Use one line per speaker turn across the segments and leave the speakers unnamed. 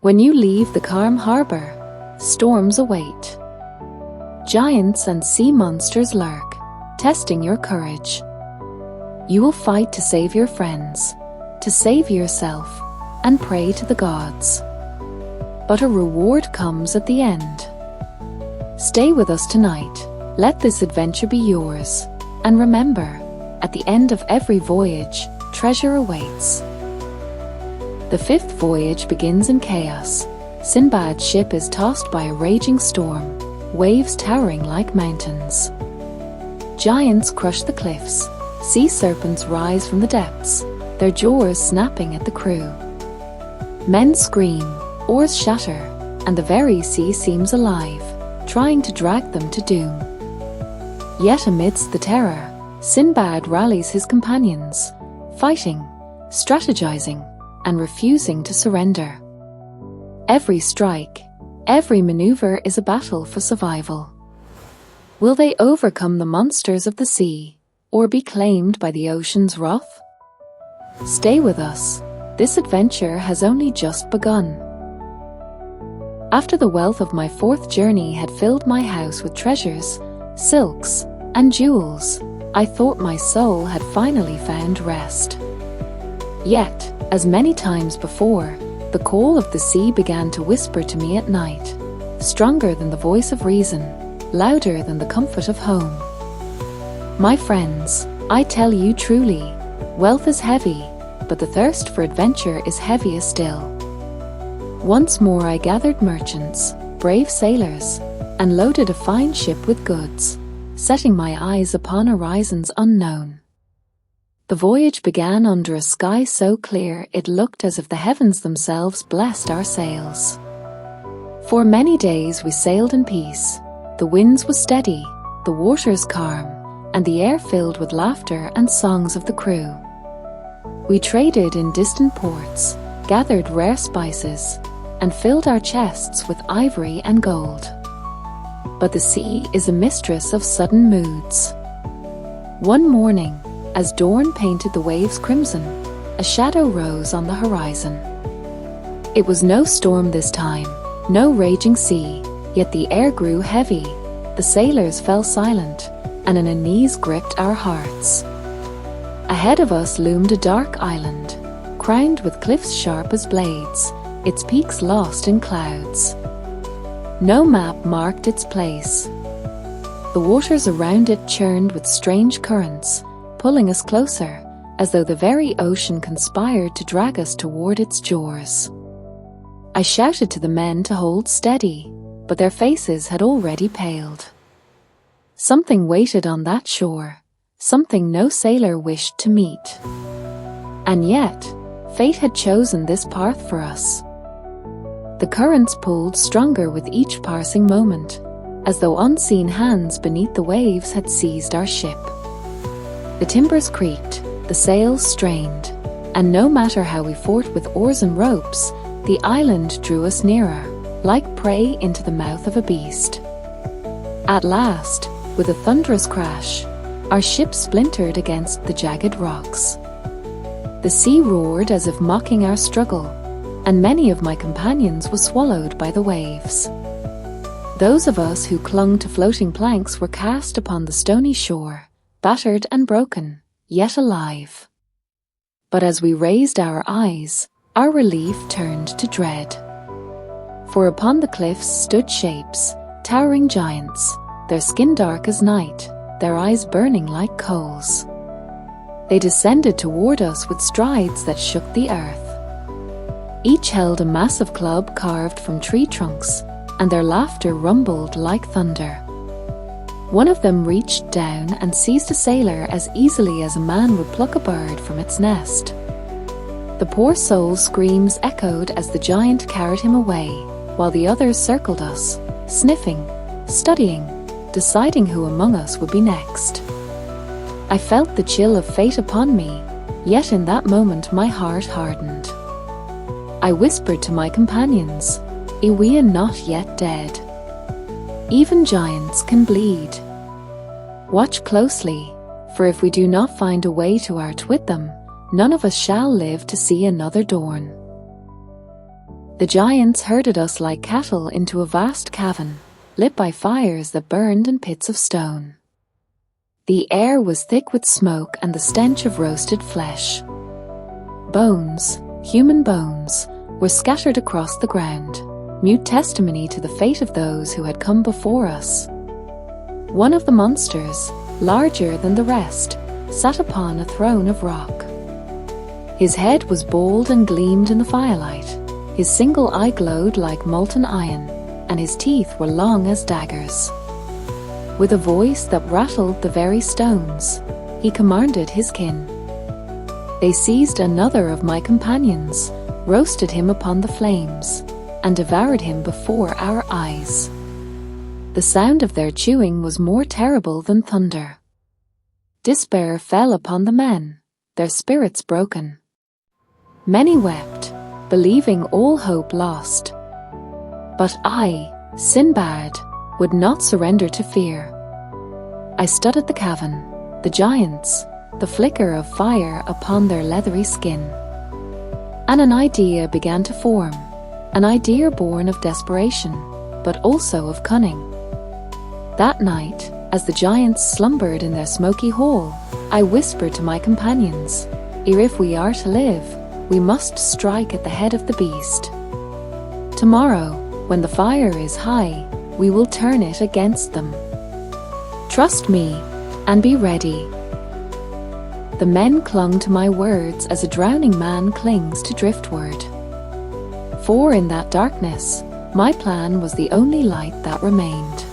When you leave the calm harbor, storms await. Giants and sea monsters lurk, testing your courage. You will fight to save your friends, to save yourself, and pray to the gods. But a reward comes at the end. Stay with us tonight. Let this adventure be yours. And remember, at the end of every voyage, treasure awaits. The fifth voyage begins in chaos. Sinbad's ship is tossed by a raging storm, waves towering like mountains. Giants crush the cliffs, sea serpents rise from the depths, their jaws snapping at the crew. Men scream, oars shatter, and the very sea seems alive, trying to drag them to doom. Yet amidst the terror, Sinbad rallies his companions, fighting, strategizing, and refusing to surrender. Every strike, every maneuver is a battle for survival. Will they overcome the monsters of the sea, or be claimed by the ocean's wrath? Stay with us. This adventure has only just begun. After the wealth of my fourth journey had filled my house with treasures, silks, and jewels, I thought my soul had finally found rest. Yet, as many times before, the call of the sea began to whisper to me at night, stronger than the voice of reason, louder than the comfort of home. My friends, I tell you truly, wealth is heavy, but the thirst for adventure is heavier still. Once more I gathered merchants, brave sailors, and loaded a fine ship with goods, setting my eyes upon horizons unknown. The voyage began under a sky so clear it looked as if the heavens themselves blessed our sails. For many days we sailed in peace. The winds were steady, the waters calm, and the air filled with laughter and songs of the crew. We traded in distant ports, gathered rare spices, and filled our chests with ivory and gold. But the sea is a mistress of sudden moods. One morning, as dawn painted the waves crimson, a shadow rose on the horizon. It was no storm this time, no raging sea, yet the air grew heavy, the sailors fell silent, and an unease gripped our hearts. Ahead of us loomed a dark island, crowned with cliffs sharp as blades, its peaks lost in clouds. No map marked its place. The waters around it churned with strange currents, pulling us closer, as though the very ocean conspired to drag us toward its jaws. I shouted to the men to hold steady, but their faces had already paled. Something waited on that shore, something no sailor wished to meet. And yet, fate had chosen this path for us. The currents pulled stronger with each passing moment, as though unseen hands beneath the waves had seized our ship. The timbers creaked, the sails strained, and no matter how we fought with oars and ropes, the island drew us nearer, like prey into the mouth of a beast. At last, with a thunderous crash, our ship splintered against the jagged rocks. The sea roared as if mocking our struggle, and many of my companions were swallowed by the waves. Those of us who clung to floating planks were cast upon the stony shore, battered and broken, yet alive. But as we raised our eyes, our relief turned to dread. For upon the cliffs stood shapes, towering giants, their skin dark as night, their eyes burning like coals. They descended toward us with strides that shook the earth. Each held a massive club carved from tree trunks, and their laughter rumbled like thunder. One of them reached down and seized a sailor as easily as a man would pluck a bird from its nest. The poor soul's screams echoed as the giant carried him away, while the others circled us, sniffing, studying, deciding who among us would be next. I felt the chill of fate upon me, yet in that moment my heart hardened. I whispered to my companions, "We are not yet dead. Even giants can bleed. Watch closely, for if we do not find a way to outwit them, none of us shall live to see another dawn." The giants herded us like cattle into a vast cavern, lit by fires that burned in pits of stone. The air was thick with smoke and the stench of roasted flesh. Bones, human bones, were scattered across the ground, mute testimony to the fate of those who had come before us. One of the monsters, larger than the rest, sat upon a throne of rock. His head was bald and gleamed in the firelight. His single eye glowed like molten iron, and his teeth were long as daggers. With a voice that rattled the very stones, he commanded his kin. They seized another of my companions, roasted him upon the flames, and devoured him before our eyes. The sound of their chewing was more terrible than thunder. Despair fell upon the men, their spirits broken. Many wept, believing all hope lost. But I, Sinbad, would not surrender to fear. I studied the cavern, the giants, the flicker of fire upon their leathery skin. And an idea began to form, an idea born of desperation, but also of cunning. That night, as the giants slumbered in their smoky hall, I whispered to my companions, "If we are to live, we must strike at the head of the beast. Tomorrow, when the fire is high, we will turn it against them. Trust me, and be ready." The men clung to my words as a drowning man clings to driftwood. For in that darkness, my plan was the only light that remained.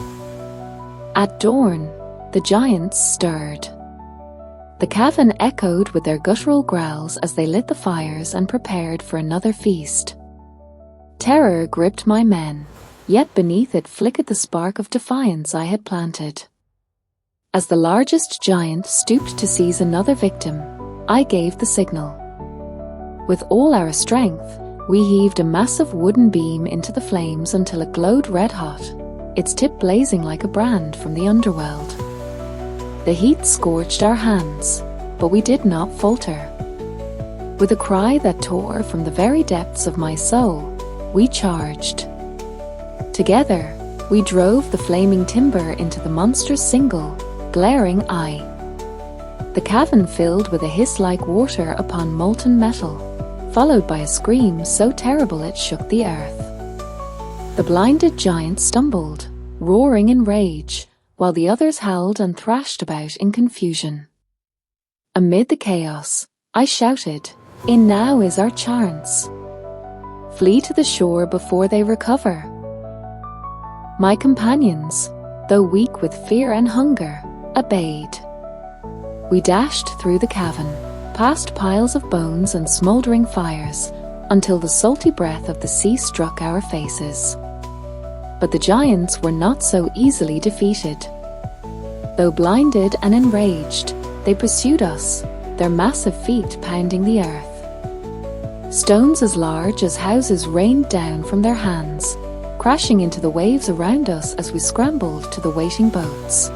At dawn, the giants stirred. The cavern echoed with their guttural growls as they lit the fires and prepared for another feast. Terror gripped my men, yet beneath it flickered the spark of defiance I had planted. As the largest giant stooped to seize another victim, I gave the signal. With all our strength, we heaved a massive wooden beam into the flames until it glowed red-hot, its tip blazing like a brand from the underworld. The heat scorched our hands, but we did not falter. With a cry that tore from the very depths of my soul, we charged. Together, we drove the flaming timber into the monster's single, glaring eye. The cavern filled with a hiss like water upon molten metal, followed by a scream so terrible it shook the earth. The blinded giant stumbled, roaring in rage, while the others howled and thrashed about in confusion. Amid the chaos, I shouted, "In now is our chance. Flee to the shore before they recover." My companions, though weak with fear and hunger, obeyed. We dashed through the cavern, past piles of bones and smoldering fires, until the salty breath of the sea struck our faces. But the giants were not so easily defeated. Though blinded and enraged, they pursued us, their massive feet pounding the earth. Stones as large as houses rained down from their hands, crashing into the waves around us as we scrambled to the waiting boats.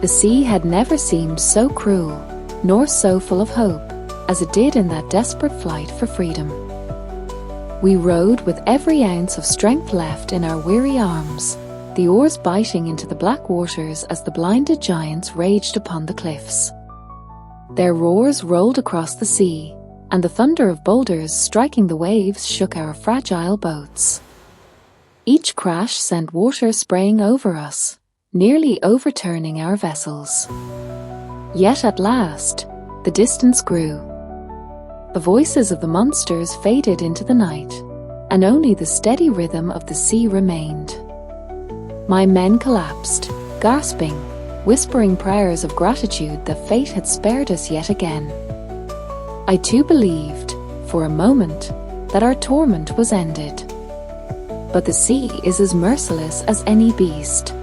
The sea had never seemed so cruel, nor so full of hope, as it did in that desperate flight for freedom. We rowed with every ounce of strength left in our weary arms, the oars biting into the black waters as the blinded giants raged upon the cliffs. Their roars rolled across the sea, and the thunder of boulders striking the waves shook our fragile boats. Each crash sent water spraying over us, nearly overturning our vessels. Yet at last, the distance grew. The voices of the monsters faded into the night, and only the steady rhythm of the sea remained. My men collapsed, gasping, whispering prayers of gratitude that fate had spared us yet again. I too believed, for a moment, that our torment was ended. But the sea is as merciless as any beast.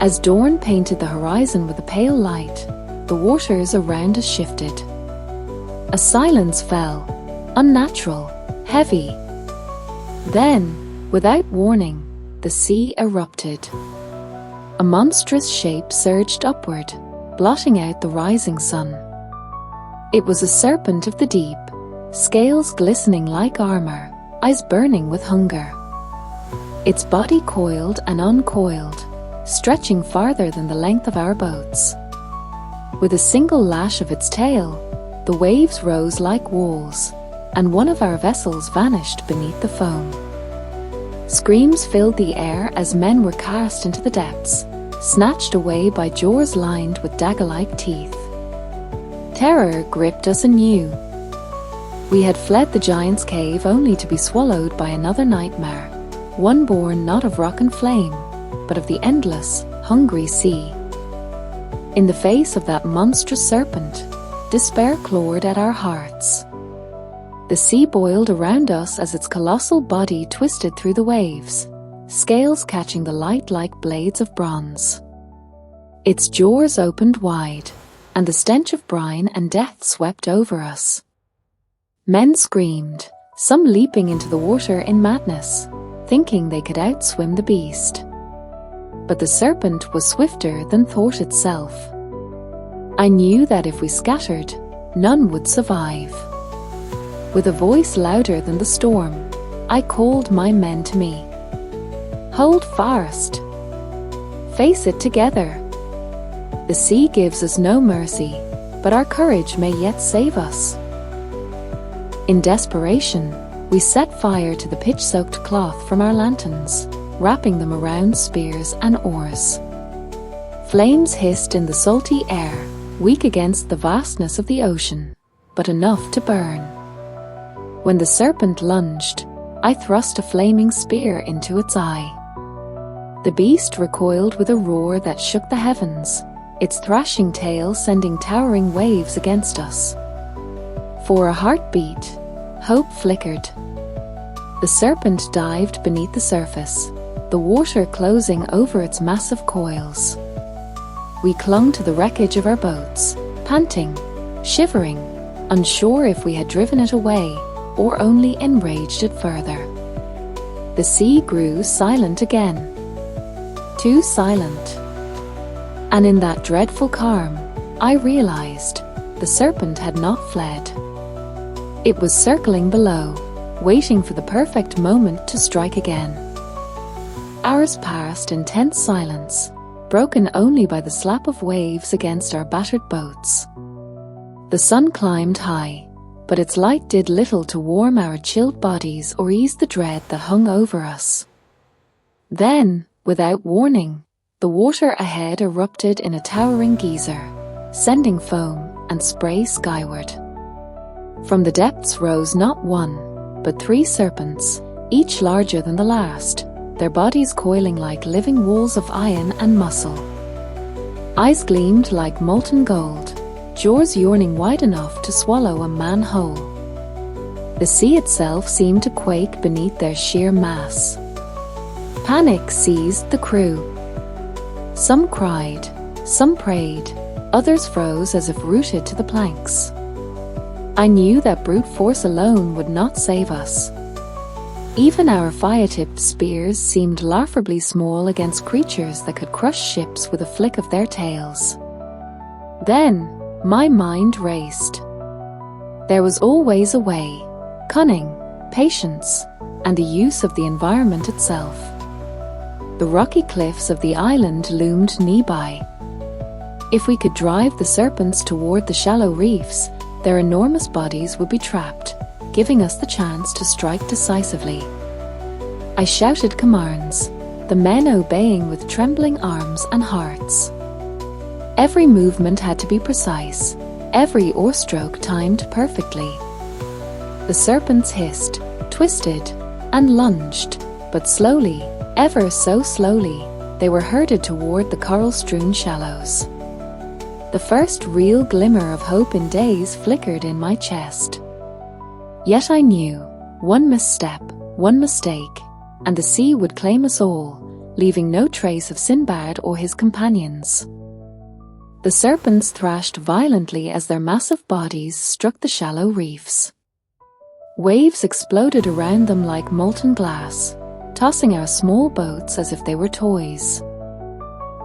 As dawn painted the horizon with a pale light, the waters around us shifted. A silence fell, unnatural, heavy. Then, without warning, the sea erupted. A monstrous shape surged upward, blotting out the rising sun. It was a serpent of the deep, scales glistening like armor, eyes burning with hunger. Its body coiled and uncoiled, stretching farther than the length of our boats. With a single lash of its tail, the waves rose like walls, and one of our vessels vanished beneath the foam. Screams filled the air as men were cast into the depths, snatched away by jaws lined with dagger-like teeth. Terror gripped us anew. We had fled the giant's cave only to be swallowed by another nightmare, one born not of rock and flame, but of the endless, hungry sea. In the face of that monstrous serpent, despair clawed at our hearts. The sea boiled around us as its colossal body twisted through the waves, scales catching the light like blades of bronze. Its jaws opened wide, and the stench of brine and death swept over us. Men screamed, some leaping into the water in madness, thinking they could outswim the beast. But the serpent was swifter than thought itself. I knew that if we scattered, none would survive. With a voice louder than the storm, I called my men to me. Hold fast. Face it together. The sea gives us no mercy, but our courage may yet save us. In desperation, we set fire to the pitch-soaked cloth from our lanterns, wrapping them around spears and oars. Flames hissed in the salty air, weak against the vastness of the ocean, but enough to burn. When the serpent lunged, I thrust a flaming spear into its eye. The beast recoiled with a roar that shook the heavens, its thrashing tail sending towering waves against us. For a heartbeat, hope flickered. The serpent dived beneath the surface, the water closing over its massive coils. We clung to the wreckage of our boats, panting, shivering, unsure if we had driven it away or only enraged it further. The sea grew silent again. Too silent. And in that dreadful calm, I realized the serpent had not fled. It was circling below, waiting for the perfect moment to strike again. Hours passed in tense silence, broken only by the slap of waves against our battered boats. The sun climbed high, but its light did little to warm our chilled bodies or ease the dread that hung over us. Then, without warning, the water ahead erupted in a towering geyser, sending foam and spray skyward. From the depths rose not one, but 3 serpents, each larger than the last, their bodies coiling like living walls of iron and muscle. Eyes gleamed like molten gold, jaws yawning wide enough to swallow a man whole. The sea itself seemed to quake beneath their sheer mass. Panic seized the crew. Some cried, some prayed, others froze as if rooted to the planks. I knew that brute force alone would not save us. Even our fire-tipped spears seemed laughably small against creatures that could crush ships with a flick of their tails. Then, my mind raced. There was always a way, cunning, patience, and the use of the environment itself. The rocky cliffs of the island loomed nearby. If we could drive the serpents toward the shallow reefs, their enormous bodies would be trapped, giving us the chance to strike decisively. I shouted commands, the men obeying with trembling arms and hearts. Every movement had to be precise, every oarstroke timed perfectly. The serpents hissed, twisted, and lunged, but slowly, ever so slowly, they were herded toward the coral-strewn shallows. The first real glimmer of hope in days flickered in my chest. Yet I knew, one misstep, one mistake, and the sea would claim us all, leaving no trace of Sinbad or his companions. The serpents thrashed violently as their massive bodies struck the shallow reefs. Waves exploded around them like molten glass, tossing our small boats as if they were toys.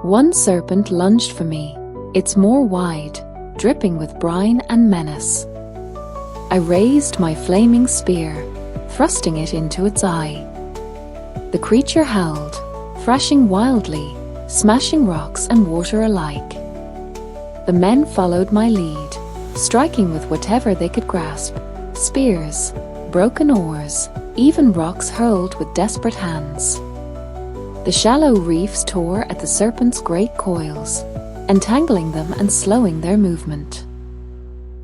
One serpent lunged for me, its maw wide, dripping with brine and menace. I raised my flaming spear, thrusting it into its eye. The creature howled, thrashing wildly, smashing rocks and water alike. The men followed my lead, striking with whatever they could grasp: spears, broken oars, even rocks hurled with desperate hands. The shallow reefs tore at the serpents' great coils, entangling them and slowing their movement.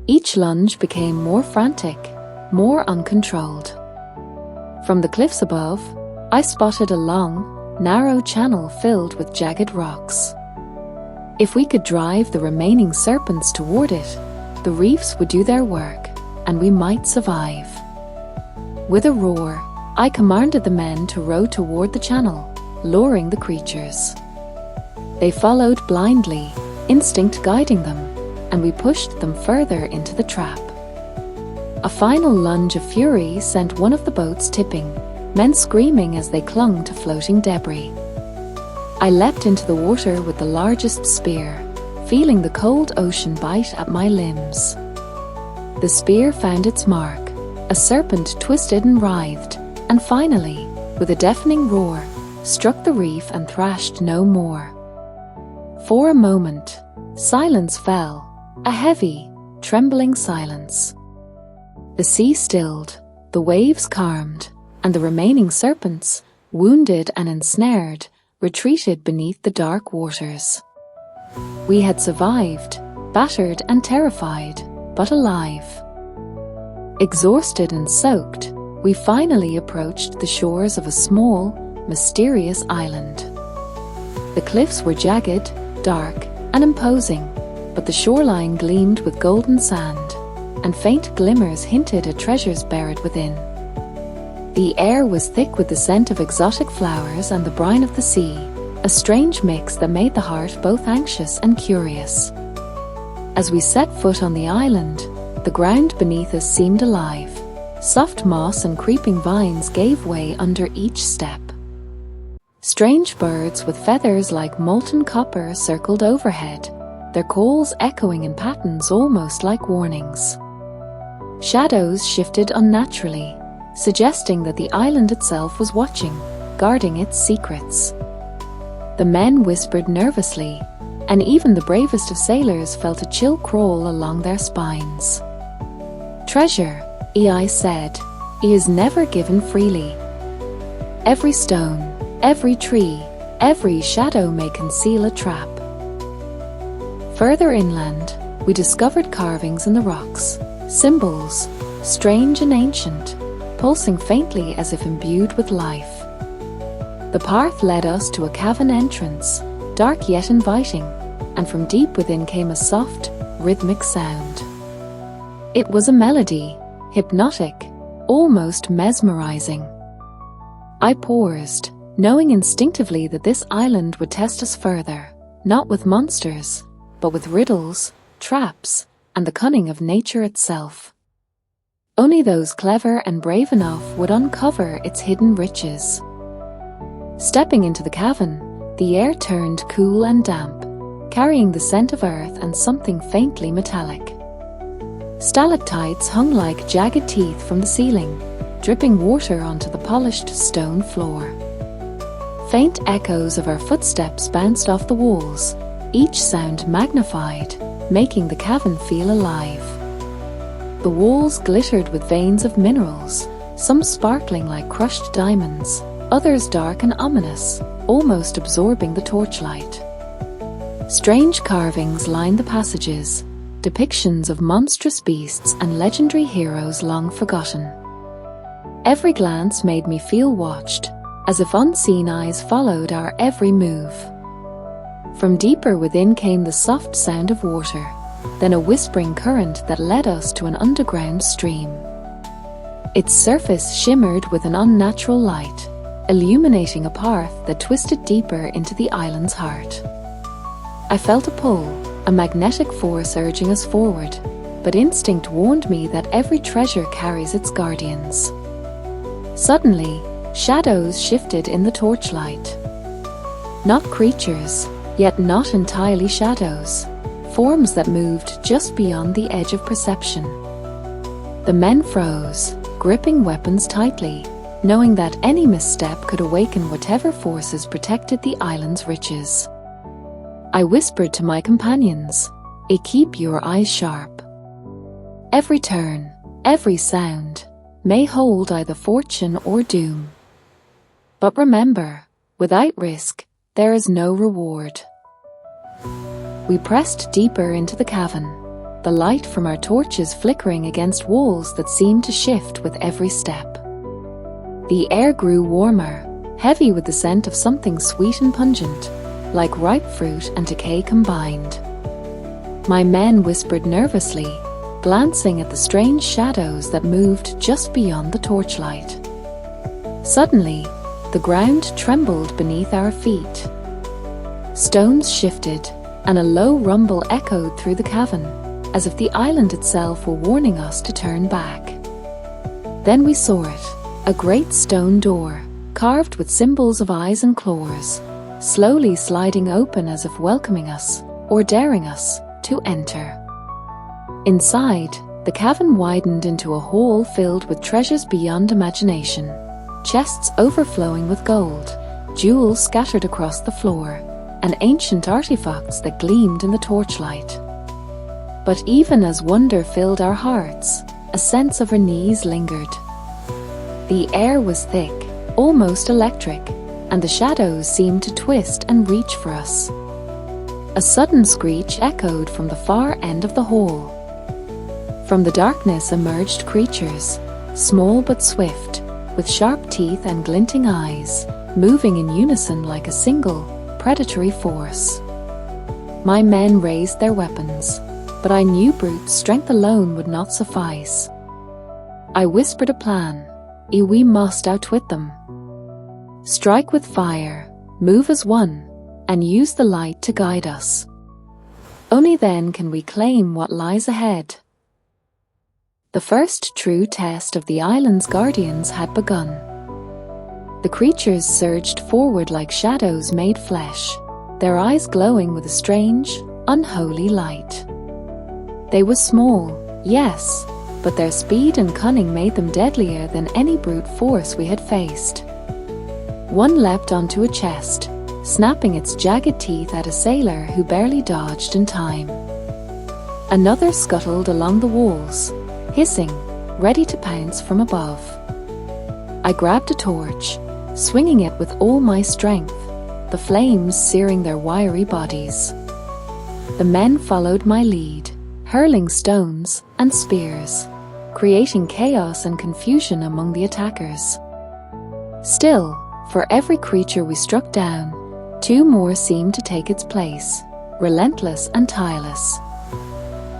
Each lunge became more frantic, more uncontrolled. From the cliffs above, I spotted a long, narrow channel filled with jagged rocks. If we could drive the remaining serpents toward it, the reefs would do their work, and we might survive. With a roar, I commanded the men to row toward the channel, luring the creatures. They followed blindly, instinct guiding them, and we pushed them further into the trap. A final lunge of fury sent one of the boats tipping, men screaming as they clung to floating debris. I leapt into the water with the largest spear, feeling the cold ocean bite at my limbs. The spear found its mark. A serpent twisted and writhed, and finally, with a deafening roar, struck the reef and thrashed no more. For a moment, silence fell, a heavy, trembling silence. The sea stilled, the waves calmed, and the remaining serpents, wounded and ensnared, retreated beneath the dark waters. We had survived, battered and terrified, but alive. Exhausted and soaked, we finally approached the shores of a small, mysterious island. The cliffs were jagged, dark, and imposing, but the shoreline gleamed with golden sand, and faint glimmers hinted at treasures buried within. The air was thick with the scent of exotic flowers and the brine of the sea, a strange mix that made the heart both anxious and curious. As we set foot on the island, the ground beneath us seemed alive. Soft moss and creeping vines gave way under each step. Strange birds with feathers like molten copper circled overhead, their calls echoing in patterns almost like warnings. Shadows shifted unnaturally, suggesting that the island itself was watching, guarding its secrets. The men whispered nervously, and even the bravest of sailors felt a chill crawl along their spines. "Treasure," I said, "is never given freely. Every stone, every tree, every shadow may conceal a trap." Further inland, we discovered carvings in the rocks, symbols, strange and ancient, pulsing faintly as if imbued with life. The path led us to a cavern entrance, dark yet inviting, and from deep within came a soft, rhythmic sound. It was a melody, hypnotic, almost mesmerizing. I paused, knowing instinctively that this island would test us further, not with monsters, but with riddles, traps, and the cunning of nature itself. Only those clever and brave enough would uncover its hidden riches. Stepping into the cavern, the air turned cool and damp, carrying the scent of earth and something faintly metallic. Stalactites hung like jagged teeth from the ceiling, dripping water onto the polished stone floor. Faint echoes of our footsteps bounced off the walls, each sound magnified, making the cavern feel alive. The walls glittered with veins of minerals, some sparkling like crushed diamonds, others dark and ominous, almost absorbing the torchlight. Strange carvings lined the passages, depictions of monstrous beasts and legendary heroes long forgotten. Every glance made me feel watched, as if unseen eyes followed our every move. From deeper within came the soft sound of water, then a whispering current that led us to an underground stream. Its surface shimmered with an unnatural light, illuminating a path that twisted deeper into the island's heart. I felt a pull, a magnetic force urging us forward, but instinct warned me that every treasure carries its guardians. Suddenly, shadows shifted in the torchlight. Not creatures, yet not entirely shadows, forms that moved just beyond the edge of perception. The men froze, gripping weapons tightly, knowing that any misstep could awaken whatever forces protected the island's riches. I whispered to my companions, "Keep your eyes sharp. Every turn, every sound, may hold either fortune or doom. But remember, without risk, there is no reward." We pressed deeper into the cavern, the light from our torches flickering against walls that seemed to shift with every step. The air grew warmer, heavy with the scent of something sweet and pungent, like ripe fruit and decay combined. My men whispered nervously, glancing at the strange shadows that moved just beyond the torchlight. Suddenly, the ground trembled beneath our feet. Stones shifted, and a low rumble echoed through the cavern, as if the island itself were warning us to turn back. Then we saw it, a great stone door, carved with symbols of eyes and claws, slowly sliding open as if welcoming us, or daring us, to enter. Inside, the cavern widened into a hall filled with treasures beyond imagination, chests overflowing with gold, jewels scattered across the floor, and ancient artifacts that gleamed in the torchlight. But even as wonder filled our hearts, a sense of unease lingered. The air was thick, almost electric, and the shadows seemed to twist and reach for us. A sudden screech echoed from the far end of the hall. From the darkness emerged creatures, small but swift, with sharp teeth and glinting eyes, moving in unison like a single, predatory force. My men raised their weapons, but I knew brute strength alone would not suffice. I whispered a plan. We must outwit them. Strike with fire, move as one, and use the light to guide us. Only then can we claim what lies ahead. The first true test of the island's guardians had begun. The creatures surged forward like shadows made flesh, their eyes glowing with a strange, unholy light. They were small, yes, but their speed and cunning made them deadlier than any brute force we had faced. One leapt onto a chest, snapping its jagged teeth at a sailor who barely dodged in time. Another scuttled along the walls, hissing, ready to pounce from above. I grabbed a torch, swinging it with all my strength, the flames searing their wiry bodies. The men followed my lead, hurling stones and spears, creating chaos and confusion among the attackers. Still, for every creature we struck down, two more seemed to take its place, relentless and tireless.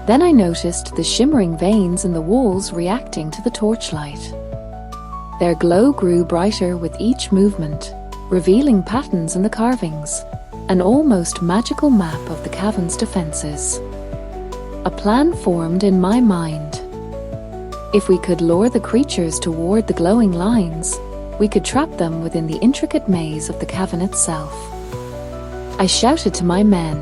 Then I noticed the shimmering veins in the walls reacting to the torchlight. Their glow grew brighter with each movement, revealing patterns in the carvings, an almost magical map of the cavern's defenses. A plan formed in my mind. If we could lure the creatures toward the glowing lines, we could trap them within the intricate maze of the cavern itself. I shouted to my men,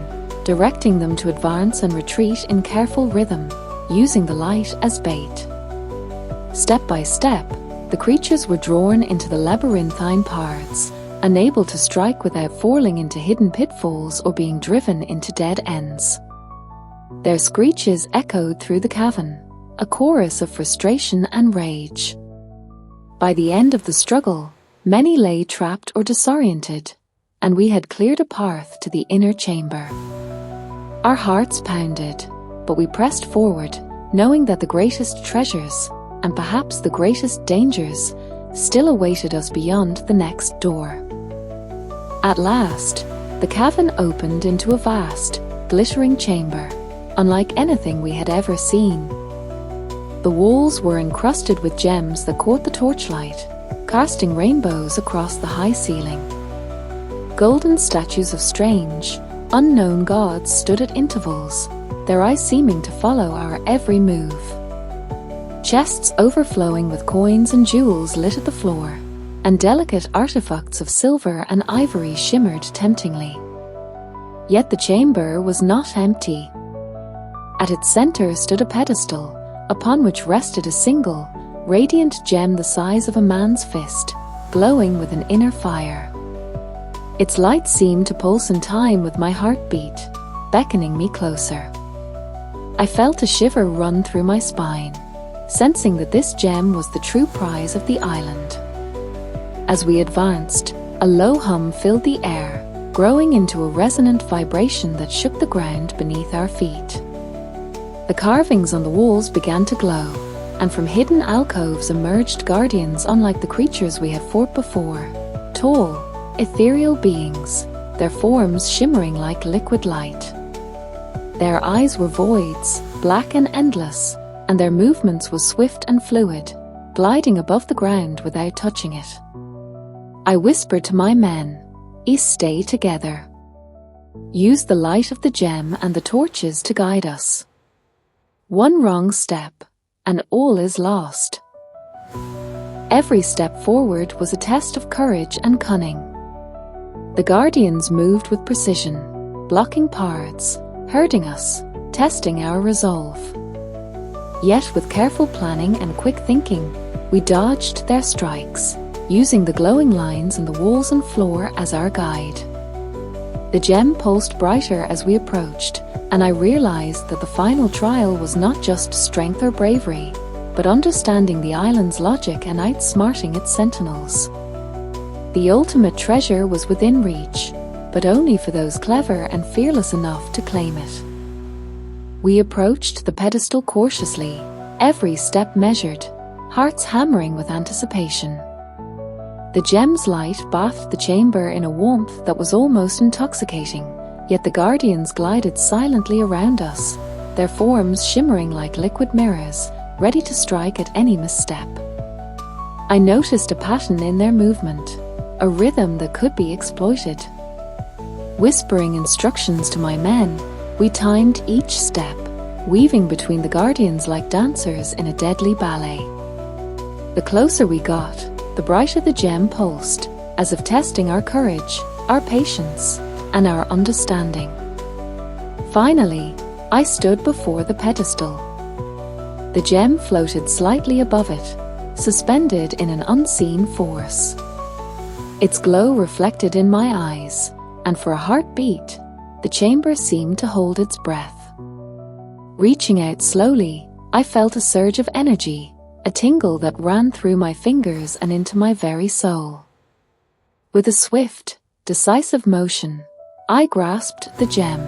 directing them to advance and retreat in careful rhythm, using the light as bait. Step by step, the creatures were drawn into the labyrinthine paths, unable to strike without falling into hidden pitfalls or being driven into dead ends. Their screeches echoed through the cavern, a chorus of frustration and rage. By the end of the struggle, many lay trapped or disoriented, and we had cleared a path to the inner chamber. Our hearts pounded, but we pressed forward, knowing that the greatest treasures, and perhaps the greatest dangers, still awaited us beyond the next door. At last, the cavern opened into a vast, glittering chamber, unlike anything we had ever seen. The walls were encrusted with gems that caught the torchlight, casting rainbows across the high ceiling. Golden statues of strange, unknown gods stood at intervals, their eyes seeming to follow our every move. Chests overflowing with coins and jewels littered the floor, and delicate artifacts of silver and ivory shimmered temptingly. Yet the chamber was not empty. At its center stood a pedestal, upon which rested a single, radiant gem the size of a man's fist, glowing with an inner fire. Its light seemed to pulse in time with my heartbeat, beckoning me closer. I felt a shiver run through my spine, sensing that this gem was the true prize of the island. As we advanced, a low hum filled the air, growing into a resonant vibration that shook the ground beneath our feet. The carvings on the walls began to glow, and from hidden alcoves emerged guardians unlike the creatures we had fought before. Tall, ethereal beings, their forms shimmering like liquid light. Their eyes were voids, black and endless, and their movements were swift and fluid, gliding above the ground without touching it. I whispered to my men, "Stay together. Use the light of the gem and the torches to guide us. One wrong step, and all is lost." Every step forward was a test of courage and cunning. The guardians moved with precision, blocking paths, hurting us, testing our resolve. Yet with careful planning and quick thinking, we dodged their strikes, using the glowing lines in the walls and floor as our guide. The gem pulsed brighter as we approached, and I realized that the final trial was not just strength or bravery, but understanding the island's logic and outsmarting its sentinels. The ultimate treasure was within reach, but only for those clever and fearless enough to claim it. We approached the pedestal cautiously, every step measured, hearts hammering with anticipation. The gem's light bathed the chamber in a warmth that was almost intoxicating, yet the guardians glided silently around us, their forms shimmering like liquid mirrors, ready to strike at any misstep. I noticed a pattern in their movement, a rhythm that could be exploited. Whispering instructions to my men, we timed each step, weaving between the guardians like dancers in a deadly ballet. The closer we got, the brighter the gem pulsed, as if testing our courage, our patience, and our understanding. Finally, I stood before the pedestal. The gem floated slightly above it, suspended in an unseen force. Its glow reflected in my eyes, and for a heartbeat, the chamber seemed to hold its breath. Reaching out slowly, I felt a surge of energy, a tingle that ran through my fingers and into my very soul. With a swift, decisive motion, I grasped the gem.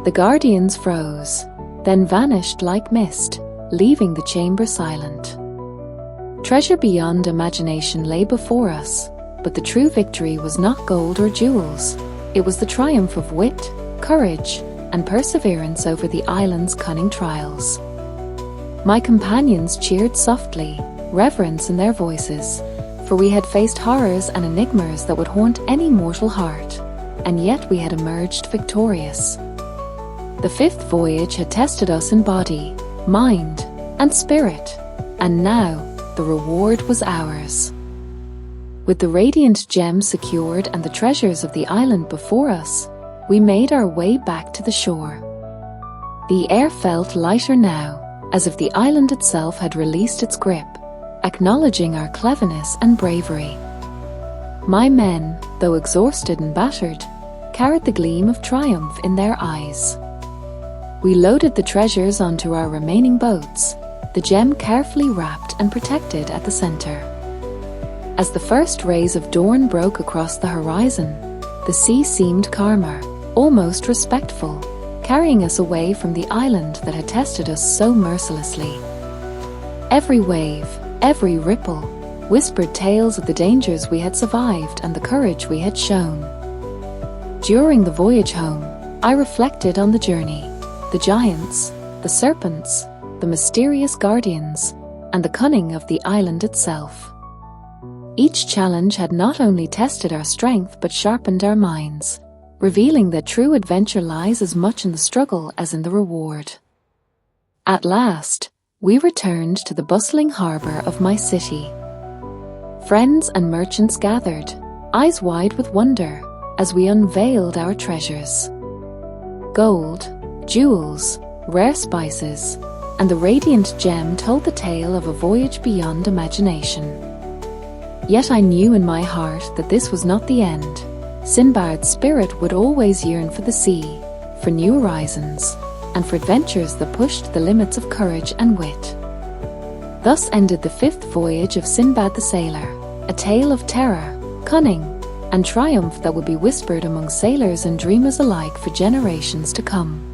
The guardians froze, then vanished like mist, leaving the chamber silent. Treasure beyond imagination lay before us, but the true victory was not gold or jewels. It was the triumph of wit, courage, and perseverance over the island's cunning trials. My companions cheered softly, reverence in their voices, for we had faced horrors and enigmas that would haunt any mortal heart, and yet we had emerged victorious. The Fifth Voyage had tested us in body, mind, and spirit, and now the reward was ours. With the radiant gem secured and the treasures of the island before us, we made our way back to the shore. The air felt lighter now, as if the island itself had released its grip, acknowledging our cleverness and bravery. My men, though exhausted and battered, carried the gleam of triumph in their eyes. We loaded the treasures onto our remaining boats, the gem carefully wrapped and protected at the center. As the first rays of dawn broke across the horizon, the sea seemed calmer, almost respectful, carrying us away from the island that had tested us so mercilessly. Every wave, every ripple, whispered tales of the dangers we had survived and the courage we had shown. During the voyage home, I reflected on the journey, the giants, the serpents, the mysterious guardians, and the cunning of the island itself. Each challenge had not only tested our strength but sharpened our minds, revealing that true adventure lies as much in the struggle as in the reward. At last, we returned to the bustling harbor of my city. Friends and merchants gathered, eyes wide with wonder, as we unveiled our treasures. Gold, jewels, rare spices, and the radiant gem told the tale of a voyage beyond imagination. Yet I knew in my heart that this was not the end. Sinbad's spirit would always yearn for the sea, for new horizons, and for adventures that pushed the limits of courage and wit. Thus ended the fifth voyage of Sinbad the Sailor, a tale of terror, cunning, and triumph that would be whispered among sailors and dreamers alike for generations to come.